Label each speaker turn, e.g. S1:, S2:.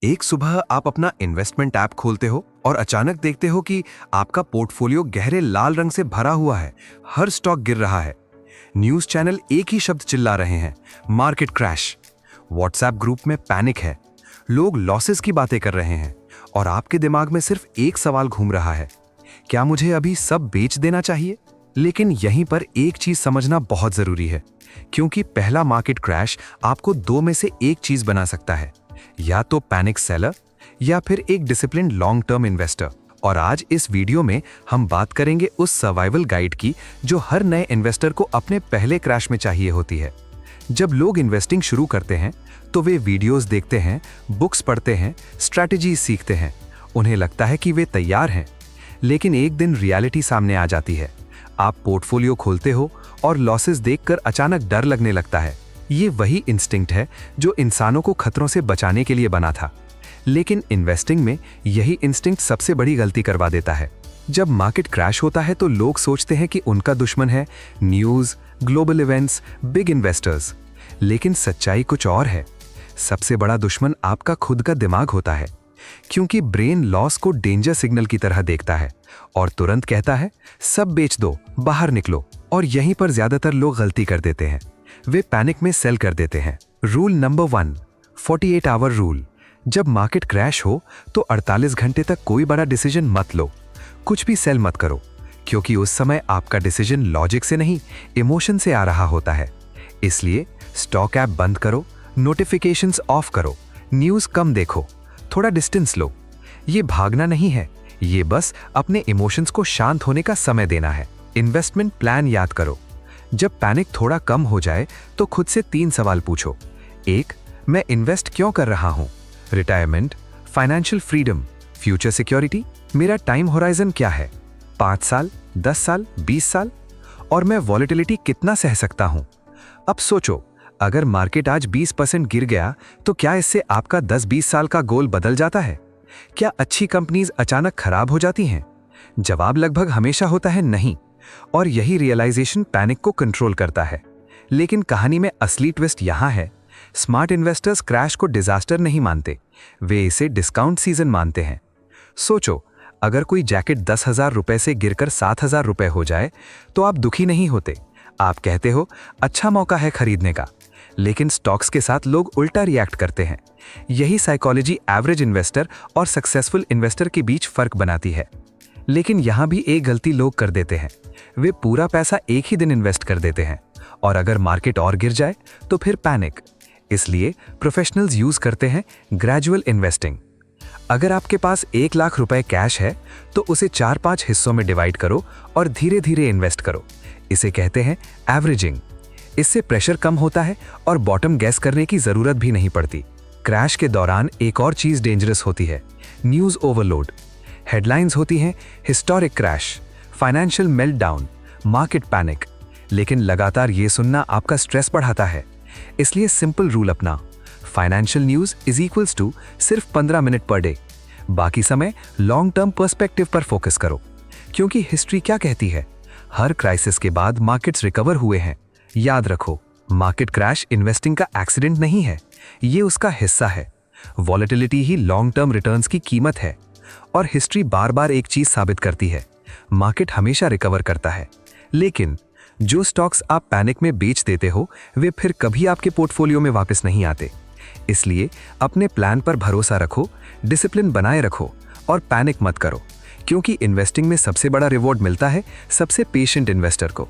S1: एक सुबह आप अपना इन्वेस्टमेंट ऐप खोलते हो और अचानक देखते हो कि आपका पोर्टफोलियो गहरे लाल रंग से भरा हुआ है। हर स्टॉक गिर रहा है। न्यूज़ चैनल एक ही शब्द चिल्ला रहे हैं, मार्केट क्रैश। व्हाट्सएप ग्रुप में पैनिक है, लोग लॉसेस की बातें कर रहे हैं और आपके दिमाग में सिर्फ एक सवाल घूम रहा है, क्या मुझे अभी सब बेच देना चाहिए? लेकिन यहीं पर एक चीज समझना बहुत जरूरी है, क्योंकि पहला मार्केट क्रैश आपको दो में से एक चीज बना सकता है, या तो पैनिक सेलर या फिर एक डिसिप्लिन्ड लॉन्ग टर्म इन्वेस्टर। और आज इस वीडियो में हम बात करेंगे उस सर्वाइवल गाइड की जो हर नए इन्वेस्टर को अपने पहले क्रैश में चाहिए होती है। जब लोग इन्वेस्टिंग शुरू करते हैं तो वे वीडियोस देखते हैं, बुक्स पढ़ते हैं, स्ट्रैटेजी सीखते हैं। उन्हें लगता है कि वे तैयार हैं, लेकिन एक दिन रियलिटी सामने आ जाती है। आप पोर्टफोलियो खोलते हो और लॉसेस देखकर अचानक डर लगने लगता है। ये वही इंस्टिंक्ट है जो इंसानों को खतरों से बचाने के लिए बना था, लेकिन इन्वेस्टिंग में यही इंस्टिंक्ट सबसे बड़ी गलती करवा देता है। जब मार्केट क्रैश होता है तो लोग सोचते हैं कि उनका दुश्मन है news, global events, big investors. लेकिन सच्चाई कुछ और है। सबसे बड़ा दुश्मन आपका खुद का दिमाग होता है, क्योंकि ब्रेन लॉस को डेंजर सिग्नल की तरह देखता है और तुरंत कहता है सब बेच दो, बाहर निकलो। और यहीं पर ज्यादातर लोग गलती कर देते हैं, वे पैनिक में सेल कर देते हैं। Rule number 1, 48 hour rule. जब मार्केट क्रैश हो तो 48 घंटे तक कोई बड़ा डिसीजन मत लो, कुछ भी सेल मत करो, क्योंकि उस समय आपका डिसीजन लॉजिक से नहीं, इमोशन से आ रहा होता है। इसलिए स्टॉक ऐप बंद करो, नोटिफिकेशंस ऑफ करो, न्यूज़ कम देखो, थोड़ा डिस्टेंस लो। ये भागना नहीं है, ये बस अपने इमोशंस को शांत होने का समय देना है। इन्वेस्टमेंट प्लान याद करो। जब पैनिक थोड़ा कम हो जाए तो खुद से 3 सवाल पूछो। 1, मैं इन्वेस्ट क्यों कर रहा हूं? Retirement, financial freedom, future security. मेरा टाइम होराइजन क्या है? 5 साल, 10 साल, 20 साल? और मैं वॉलेटिलिटी कितना सह सकता हूं? अब सोचो, अगर मार्केट आज 20% गिर गया तो क्या इससे आपका 10-20 साल का गोल बदल जाता है? क्या अच्छी कंपनीज अचानक खराब हो जाती हैं? जवाब लगभग हमेशा होता है नहीं। और यही रियलाइजेशन पैनिक को कंट्रोल करता है। लेकिन कहानी में असली ट्विस्ट यहां है, स्मार्ट इन्वेस्टर्स क्रैश को डिजास्टर नहीं मानते, वे इसे डिस्काउंट सीजन मानते हैं। सोचो, अगर कोई जैकेट 10,000 रुपए से गिरकर 7,000 रुपए हो जाए तो आप दुखी नहीं होते, आप कहते हो अच्छा मौका है खरीदने का। लेकिन स्टॉक्स के साथ लोग उल्टा रिएक्ट करते हैं। यही साइकोलॉजी एवरेज इन्वेस्टर और सक्सेसफुल इन्वेस्टर के बीच फर्क बनाती है। लेकिन यहां भी एक गलती लोग कर देते हैं, वे पूरा पैसा एक ही दिन इन्वेस्ट कर देते हैं और अगर मार्केट और गिर जाए तो फिर पैनिक। इसलिए प्रोफेशनल्स यूज करते हैं ग्रेजुअल इन्वेस्टिंग। अगर आपके पास 1 लाख रुपए कैश है तो उसे 4-5 हिस्सों में डिवाइड करो और धीरे धीरे इन्वेस्ट करो। इसे कहते हैं एवरेजिंग। इससे प्रेशर कम होता है और बॉटम गैस करने की जरूरत भी नहीं पड़ती। क्रैश के दौरान एक और चीज डेंजरस होती है, न्यूज ओवरलोड। हेडलाइंस होती हैं historic crash, financial meltdown, market panic. लेकिन लगातार ये सुनना आपका स्ट्रेस बढ़ाता है। इसलिए सिंपल रूल अपना, financial news is equals to सिर्फ 15 मिनट पर डे। बाकी समय लॉन्ग टर्म पर्सपेक्टिव पर फोकस करो, क्योंकि हिस्ट्री क्या कहती है, हर क्राइसिस के बाद मार्केट्स रिकवर हुए हैं। याद रखो, मार्केट क्रैश इन्वेस्टिंग का एक्सीडेंट नहीं है, ये उसका हिस्सा है। वॉलेटिलिटी ही लॉन्ग टर्म रिटर्न्स की कीमत है और हिस्ट्री बार बार एक चीज साबित करती है, मार्केट हमेशा रिकवर करता है। लेकिन जो स्टॉक्स आप पैनिक में बेच देते हो वे फिर कभी आपके पोर्टफोलियो में वापस नहीं आते। इसलिए अपने प्लान पर भरोसा रखो, डिसिप्लिन बनाए रखो और पैनिक मत करो, क्योंकि इन्वेस्टिंग में सबसे बड़ा रिवॉर्ड मिलता है सबसे पेशेंट इन्वेस्टर को।